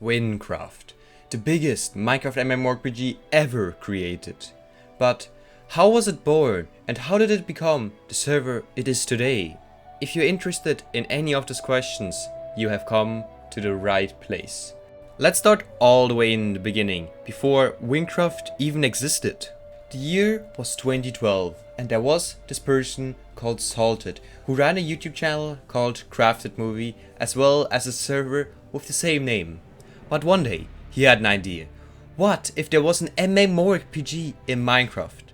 Wynncraft, the biggest Minecraft MMORPG ever created. But how was it born and how did it become the server it is today? If you're interested in any of these questions, you have come to the right place. Let's start all the way in the beginning, before Wynncraft even existed. The year was 2012 and there was this person called Salted who ran a YouTube channel called Crafted Movie as well as a server with the same name. But one day he had an idea. What if there was an MMORPG in Minecraft?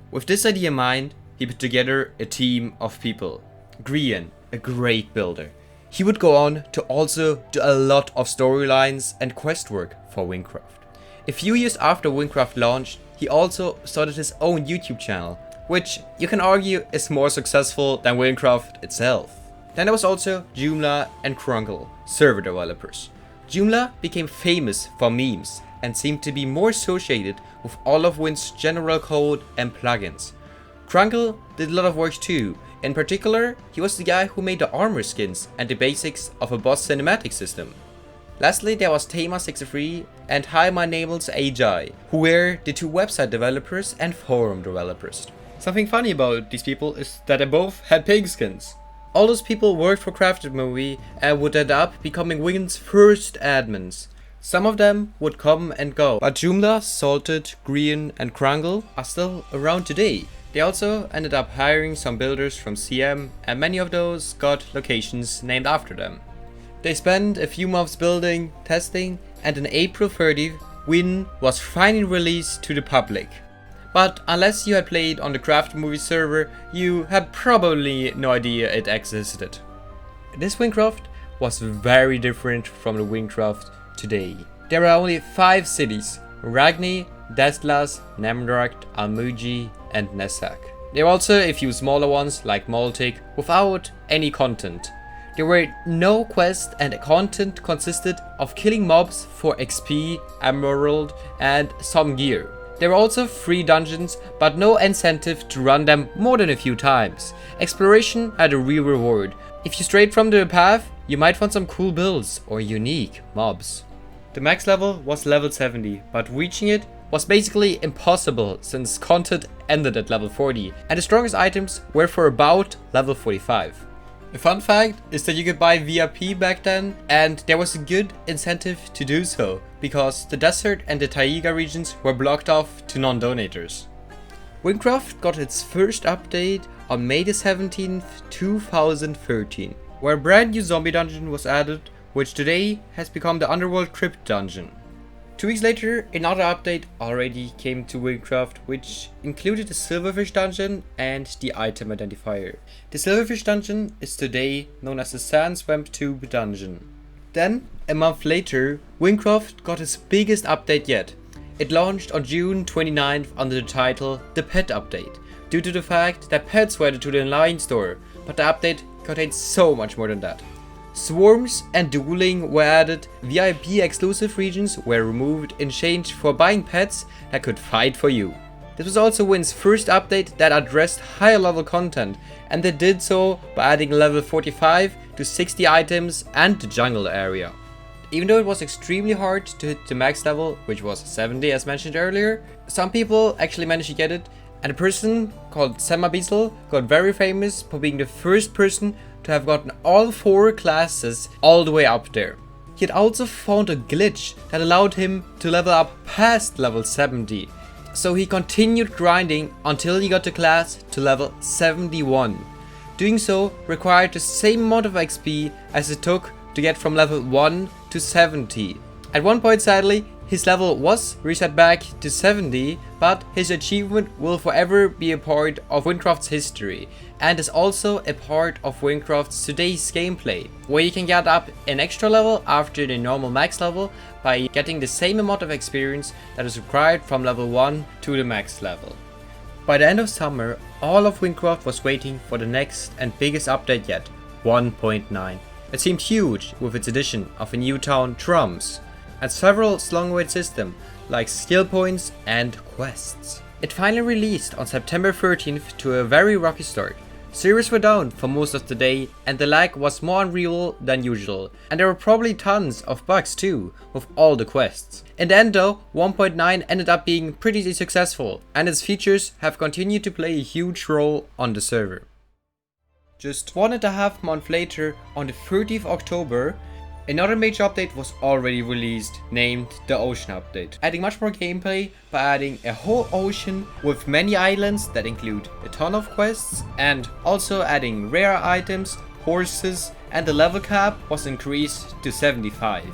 With this idea in mind, he put together a team of people. Grian, a great builder. He would go on to also do a lot of storylines and quest work for Wynncraft. A few years after Wynncraft launched, he also started his own YouTube channel, which you can argue is more successful than Wynncraft itself. Then there was also Jumla and Krunkle, server developers. Jumla became famous for memes and seemed to be more associated with all of Wyn's general code and plugins. Krunkle did a lot of work too. In particular, he was the guy who made the armor skins and the basics of a boss cinematic system. Lastly, there was Tema63 and Hi My Namel's AJ, who were the two website developers and forum developers. Something funny about these people is that they both had pig skins. All those people worked for Crafted Movie and would end up becoming Wyn's first admins. Some of them would come and go, but Jumla, Salted, Grian and Krunkle are still around today. They also ended up hiring some builders from CM and many of those got locations named after them. They spent a few months building, testing, and on April 30th, Wyn was finally released to the public. But unless you had played on the Crafted Movie server, you had probably no idea it existed. This Wynncraft was very different from the Wynncraft today. There are only 5 cities: Ragni, Destlas, Nemdrakt, Almugi and Nesak. There were also a few smaller ones like Maltic without any content. There were no quests and the content consisted of killing mobs for XP, Emerald and some gear. There were also 3 dungeons but no incentive to run them more than a few times. Exploration had a real reward. If you strayed from the path, you might find some cool builds or unique mobs. The max level was level 70, but reaching it was basically impossible since content ended at level 40 and the strongest items were for about level 45. A fun fact is that you could buy VIP back then and there was a good incentive to do so because the desert and the taiga regions were blocked off to non-donators. Wynncraft got its first update on May 17th, 2013, where a brand new zombie dungeon was added, which today has become the Underworld Crypt dungeon. 2 weeks later, another update already came to Wynncraft, which included the Silverfish dungeon and the item identifier. The Silverfish dungeon is today known as the Sand Swamp Tube dungeon. Then, a month later, Wynncraft got its biggest update yet. It launched on June 29th under the title The Pet Update, due to the fact that pets were added to the online store, but the update contained so much more than that. Swarms and dueling were added, VIP exclusive regions were removed in exchange for buying pets that could fight for you. This was also Wyn's first update that addressed higher level content, and they did so by adding level 45 to 60 items and the jungle area. Even though it was extremely hard to hit the max level, which was 70 as mentioned earlier, some people actually managed to get it, and a person called Semabizel got very famous for being the first person to have gotten all 4 classes all the way up there. He had also found a glitch that allowed him to level up past level 70. So he continued grinding until he got the class to level 71. Doing so required the same amount of XP as it took to get from level 1 to 70. At one point, sadly, his level was reset back to 70, but his achievement will forever be a part of Wynncraft's history and is also a part of Wynncraft's today's gameplay, where you can get up an extra level after the normal max level by getting the same amount of experience that is required from level 1 to the max level. By the end of summer, all of Wynncraft was waiting for the next and biggest update yet, 1.9. It seemed huge with its addition of a new town, Trums, and several long-awaited systems like skill points and quests. It finally released on September 13th to a very rocky start. Servers were down for most of the day and the lag was more unreal than usual, and there were probably tons of bugs too with all the quests. In the end though, 1.9 ended up being pretty successful and its features have continued to play a huge role on the server. Just 1.5 months later, on the 30th October, another major update was already released, named the Ocean Update, adding much more gameplay by adding a whole ocean with many islands that include a ton of quests, and also adding rare items, horses, and the level cap was increased to 75.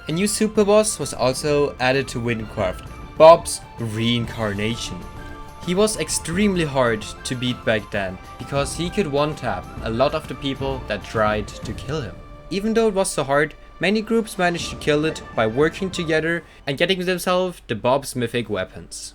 A new super boss was also added to Wynncraft, Bob's reincarnation. He was extremely hard to beat back then, because he could one-tap a lot of the people that tried to kill him. Even though it was so hard, many groups managed to kill it by working together and getting themselves the Bob's mythic weapons.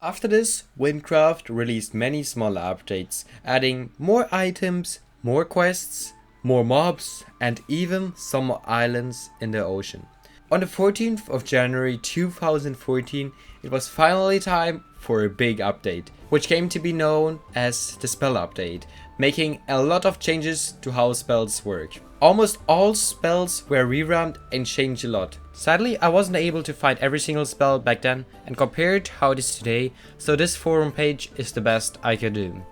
After this, Wynncraft released many smaller updates, adding more items, more quests, more mobs, and even some more islands in the ocean. On the 14th of January 2014, it was finally time for a big update, which came to be known as the spell update, making a lot of changes to how spells work. Almost all spells were revamped and changed a lot. Sadly, I wasn't able to find every single spell back then and compared how it is today, so this forum page is the best I could do.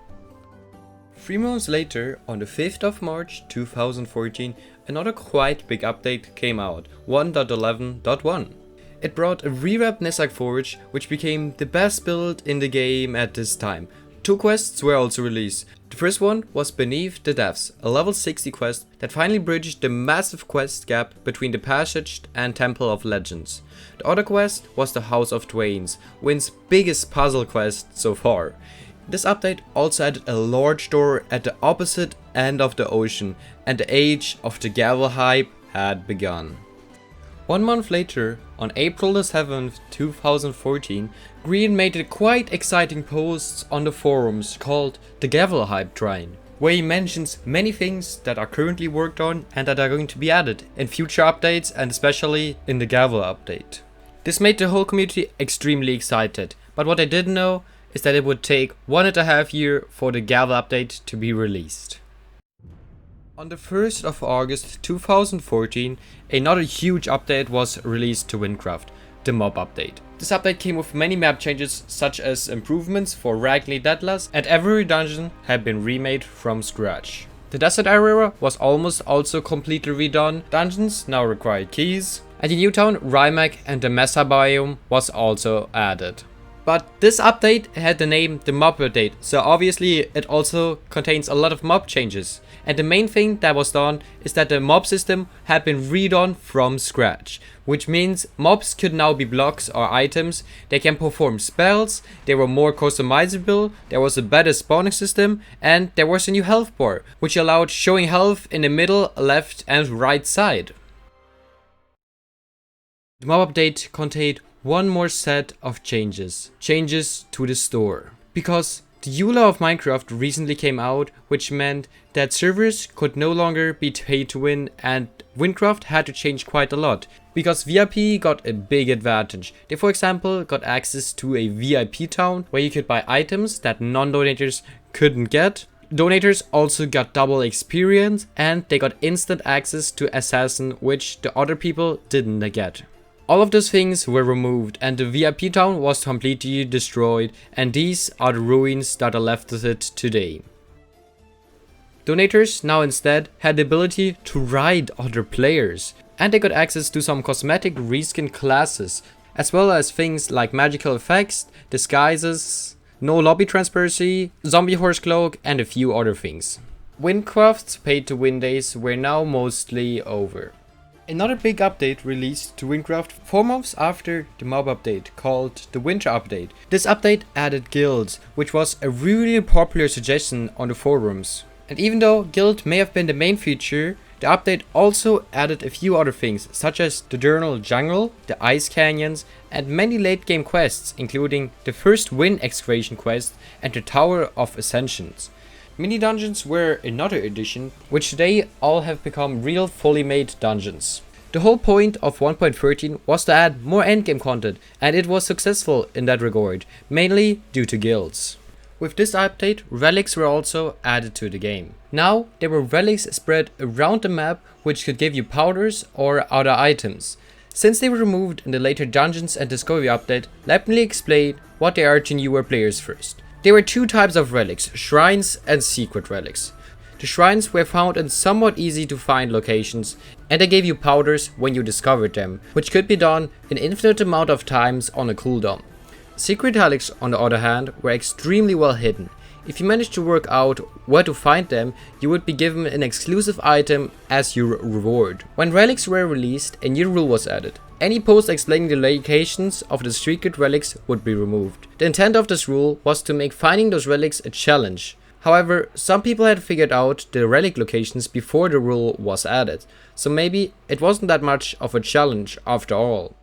3 months later, on the 5th of March 2014, another quite big update came out, 1.11.1. It brought a revamped Nessark Forge, which became the best build in the game at this time. 2 quests were also released. The first one was Beneath the Depths, a level 60 quest that finally bridged the massive quest gap between the Passage and Temple of Legends. The other quest was the House of Twains, Wynn's biggest puzzle quest so far. This update also added a large door at the opposite end of the ocean, and the age of the Gavel hype had begun. 1 month later, on April the 7th, 2014, Green made a quite exciting post on the forums called the Gavel Hype Train, where he mentions many things that are currently worked on and that are going to be added in future updates and especially in the Gavel update. This made the whole community extremely excited, but what I didn't know is that it would take 1.5 years for the Gavel update to be released. On the 1st of August 2014, another huge update was released to Wynncraft, the mob update. This update came with many map changes such as improvements for Ragnarly Deathless, and every dungeon had been remade from scratch. The desert area was almost also completely redone, dungeons now required keys, and the new town Rimac and the Mesa biome was also added. But this update had the name the mob update, so obviously it also contains a lot of mob changes. And the main thing that was done is that the mob system had been redone from scratch, which means mobs could now be blocks or items, they can perform spells, they were more customizable, there was a better spawning system, and there was a new health bar, which allowed showing health in the middle, left and right side. The mob update contained one more set of changes to the store. Because the EULA of Minecraft recently came out, which meant that servers could no longer be pay to win, and Wynncraft had to change quite a lot. Because VIP got a big advantage. They, for example, got access to a VIP town where you could buy items that non-donators couldn't get. Donators also got double experience, and they got instant access to Assassin, which the other people didn't get. All of those things were removed and the VIP town was completely destroyed, and these are the ruins that are left of it today. Donators now instead had the ability to ride other players, and they got access to some cosmetic reskin classes, as well as things like magical effects, disguises, no lobby transparency, zombie horse cloak, and a few other things. Wynncraft's pay to win days were now mostly over. Another big update released to Wynncraft 4 months after the mob update, called the Winter Update. This update added guilds, which was a really popular suggestion on the forums. And even though guild may have been the main feature, the update also added a few other things, such as the Diurnal Jungle, the Ice Canyons, and many late game quests, including the first Wynn excavation quest and the Tower of Ascensions. Mini dungeons were another addition, which today all have become real fully made dungeons. The whole point of 1.13 was to add more endgame content, and it was successful in that regard, mainly due to guilds. With this update, relics were also added to the game. Now, there were relics spread around the map which could give you powders or other items. Since they were removed in the later Dungeons and Discovery update, let me explain what they are to newer players first. There were two types of relics, shrines and secret relics. The shrines were found in somewhat easy to find locations, and they gave you powders when you discovered them, which could be done an infinite amount of times on a cooldown. Secret relics, on the other hand, were extremely well hidden. If you managed to work out where to find them, you would be given an exclusive item as your reward. When relics were released, a new rule was added. Any post explaining the locations of the secret relics would be removed. The intent of this rule was to make finding those relics a challenge. However, some people had figured out the relic locations before the rule was added, so maybe it wasn't that much of a challenge after all.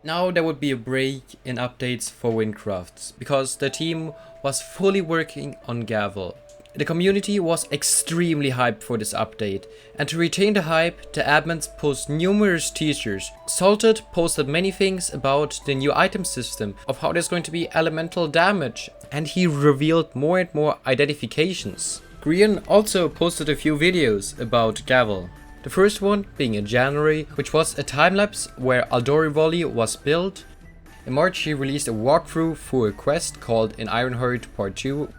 Now there would be a break in updates for Wynncraft, because the team was fully working on Gavel. The community was extremely hyped for this update, and to retain the hype, the admins posted numerous teasers. Salted posted many things about the new item system, of how there's going to be elemental damage, and he revealed more and more identifications. Grian also posted a few videos about Gavel. The first one being in January, which was a time-lapse where Aldori Volley was built. In March he released a walkthrough for a quest called In Ironheart Part 2.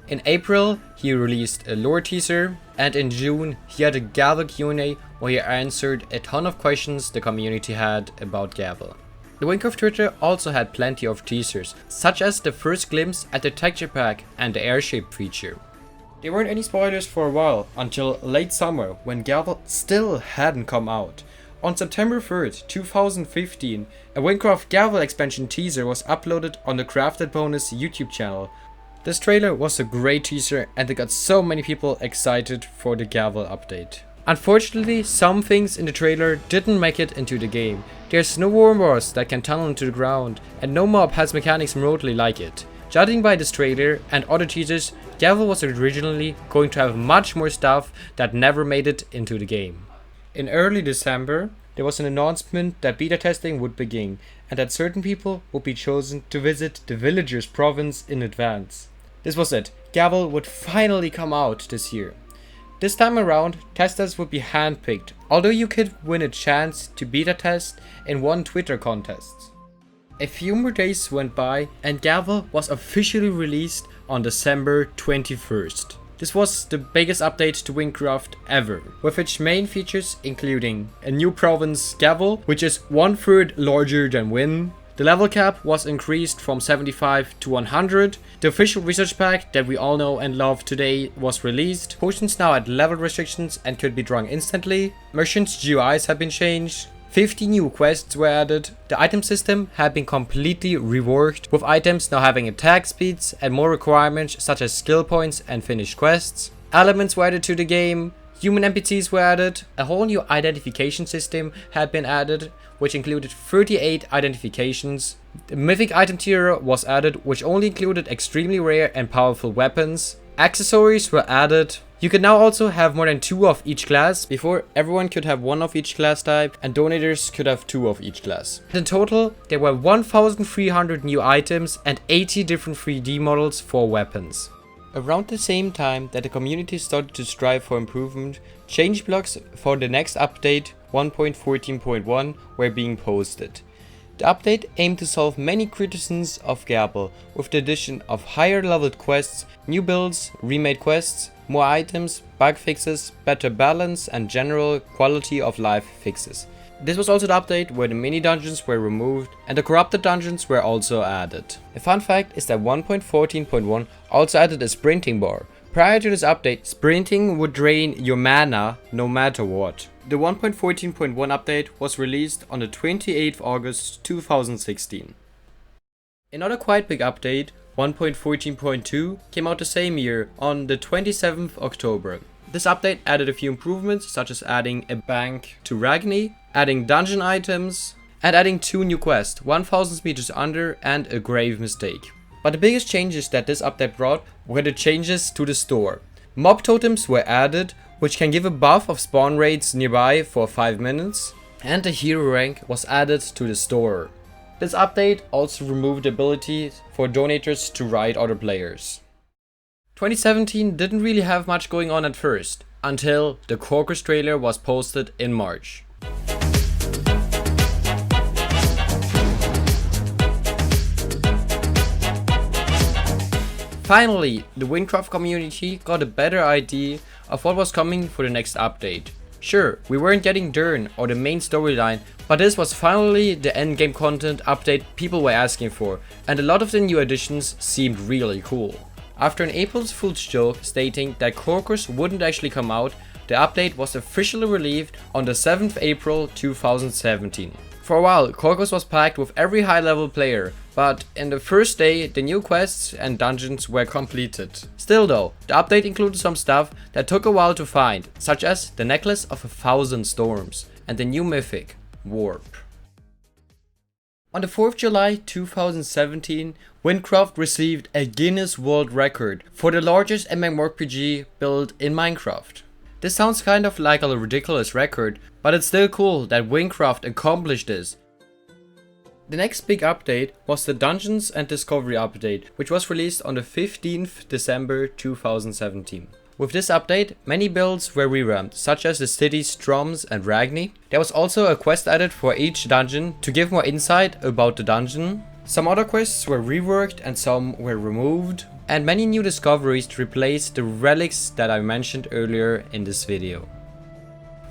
In April he released a lore teaser, and in June he had a Gavel Q&A where he answered a ton of questions the community had about Gavel. The Wynncraft Twitter also had plenty of teasers, such as the first glimpse at the texture pack and the airship feature. There weren't any spoilers for a while, until late summer, when Gavel still hadn't come out. On September 3rd, 2015, a Wynncraft Gavel expansion teaser was uploaded on the Crafted Bonus YouTube channel. This trailer was a great teaser, and it got so many people excited for the Gavel update. Unfortunately, some things in the trailer didn't make it into the game. There's no worm wars that can tunnel into the ground, and no mob has mechanics remotely like it. Judging by this trailer and other teasers, Gavel was originally going to have much more stuff that never made it into the game. In early December, there was an announcement that beta testing would begin, and that certain people would be chosen to visit the Villagers province in advance. This was it, Gavel would finally come out this year. This time around, testers would be handpicked, although you could win a chance to beta test in one Twitter contest. A few more days went by and Gavel was officially released on December 21st. This was the biggest update to Wynncraft ever, with its main features including a new province Gavel, which is 1/3 larger than Wynn. The level cap was increased from 75 to 100. The official research pack that we all know and love today was released. Potions now had level restrictions and could be drunk instantly. Merchants' GUIs have been changed. 50 new quests were added. The item system had been completely reworked, with items now having attack speeds and more requirements such as skill points and finished quests. Elements were added to the game. Human NPCs were added. A whole new identification system had been added, which included 38 identifications. The mythic item tier was added, which only included extremely rare and powerful weapons. Accessories were added. You could now also have more than 2 of each class. Before, everyone could have 1 of each class type, and donators could have 2 of each class. In total, there were 1,300 new items and 80 different 3D models for weapons. Around the same time that the community started to strive for improvement, change blocks for the next update 1.14.1 were being posted. The update aimed to solve many criticisms of Gavel, with the addition of higher leveled quests, new builds, remade quests, more items, bug fixes, better balance and general quality of life fixes. This was also the update where the mini dungeons were removed and the corrupted dungeons were also added. A fun fact is that 1.14.1 also added a sprinting bar. Prior to this update, sprinting would drain your mana no matter what. The 1.14.1 update was released on the 28th August 2016. Another quite big update, 1.14.2, came out the same year on the 27th October. This update added a few improvements, such as adding a bank to Ragni, adding dungeon items, and adding 2 new quests, 1000 meters under and a grave mistake. But the biggest changes that this update brought were the changes to the store. Mob totems were added, which can give a buff of spawn rates nearby for 5 minutes, and a hero rank was added to the store. This update also removed the ability for donators to raid other players. 2017 didn't really have much going on at first, until the Corcus trailer was posted in March. Finally, the Wynncraft community got a better idea of what was coming for the next update. Sure, we weren't getting Dern or the main storyline, but this was finally the endgame content update people were asking for, and a lot of the new additions seemed really cool. After an April Fool's joke stating that Corcus wouldn't actually come out, the update was officially released on the 7th April 2017. For a while, Corcus was packed with every high-level player, but in the first day, the new quests and dungeons were completed. Still though, the update included some stuff that took a while to find, such as the Necklace of 1,000 Storms and the new mythic, Warp. On the 4th July 2017, Wynncraft received a Guinness World Record for the largest MMORPG build in Minecraft. This sounds kind of like a ridiculous record, but it's still cool that Wynncraft accomplished this. The next big update was the Dungeons and Discovery update, which was released on the 15th December 2017. With this update, many builds were revamped, such as the cities Stroms and Ragni. There was also a quest added for each dungeon to give more insight about the dungeon. Some other quests were reworked and some were removed. And many new discoveries to replace the relics that I mentioned earlier in this video.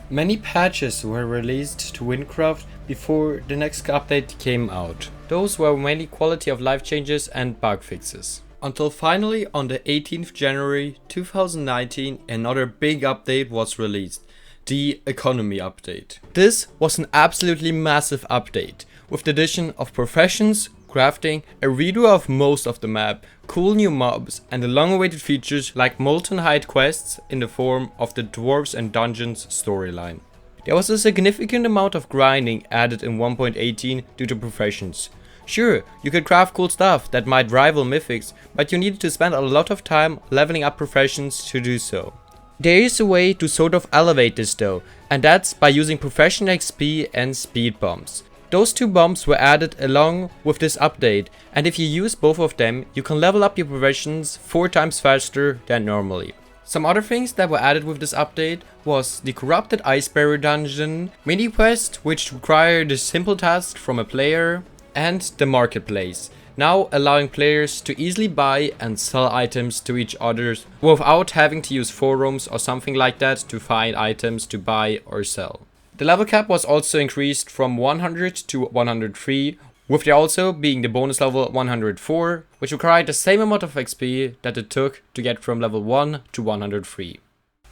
Many patches were released to Wynncraft before the next update came out. Those were mainly quality of life changes and bug fixes. Until finally on the 18th January 2019 another big update was released, the Economy update. This was an absolutely massive update, with the addition of professions, crafting, a redo of most of the map, cool new mobs, and the long-awaited features like Molten Hide quests in the form of the Dwarves and Dungeons storyline. There was a significant amount of grinding added in 1.18 due to professions. Sure, you could craft cool stuff that might rival mythics, but you needed to spend a lot of time leveling up professions to do so. There is a way to sort of elevate this though, and that's by using profession XP and speed bombs. Those two bombs were added along with this update, and if you use both of them, you can level up your professions 4 times faster than normally. Some other things that were added with this update was the Corrupted Iceberry dungeon, mini quest which required a simple task from a player, and the marketplace, now allowing players to easily buy and sell items to each other without having to use forums or something like that to find items to buy or sell. The level cap was also increased from 100 to 103, with there also being the bonus level 104, which required the same amount of XP that it took to get from level 1 to 103.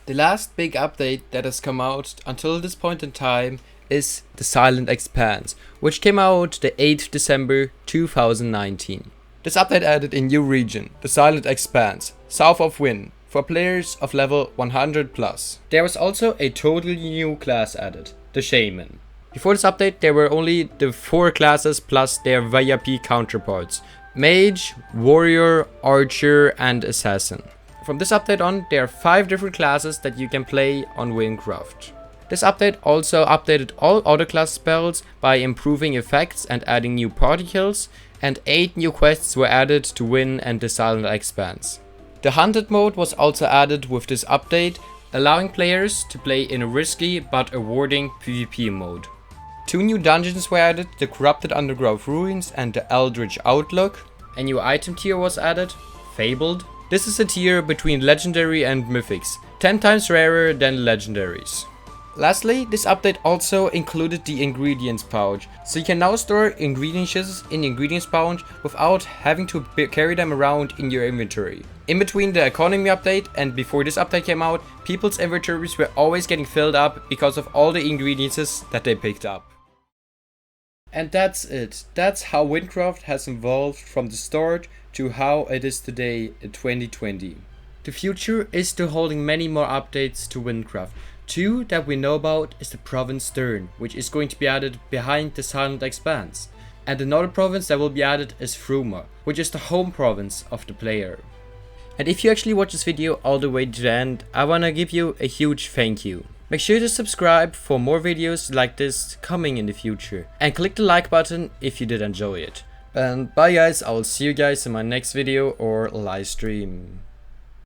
The last big update that has come out until this point in time is the Silent Expanse, which came out the 8th December 2019. This update added a new region, the Silent Expanse, south of Wynn, for players of level 100 plus. There was also a totally new class added, the Shaman. Before this update there were only the 4 classes plus their VIP counterparts, Mage, Warrior, Archer and Assassin. From this update on there are 5 different classes that you can play on Wynncraft. This update also updated all other class spells by improving effects and adding new party kills, and 8 new quests were added to Wynn and the Silent Expanse. The Hunted mode was also added with this update, allowing players to play in a risky but rewarding PvP mode. 2 new dungeons were added, the Corrupted Underground Ruins and the Eldritch Outlook. A new item tier was added, Fabled. This is a tier between legendary and mythics, 10 times rarer than legendaries. Lastly, this update also included the ingredients pouch, so you can now store ingredients in the ingredients pouch without having to carry them around in your inventory. In between the economy update and before this update came out, people's inventories were always getting filled up because of all the ingredients that they picked up. And that's it. That's how Wynncraft has evolved from the start to how it is today in 2020. The future is still holding many more updates to Wynncraft. 2 that we know about is the province Dern, which is going to be added behind the Silent Expanse. And another province that will be added is Fruma, which is the home province of the player. And if you actually watch this video all the way to the end, I wanna give you a huge thank you. Make sure to subscribe for more videos like this coming in the future, and click the like button if you did enjoy it. And bye guys, I will see you guys in my next video or live stream.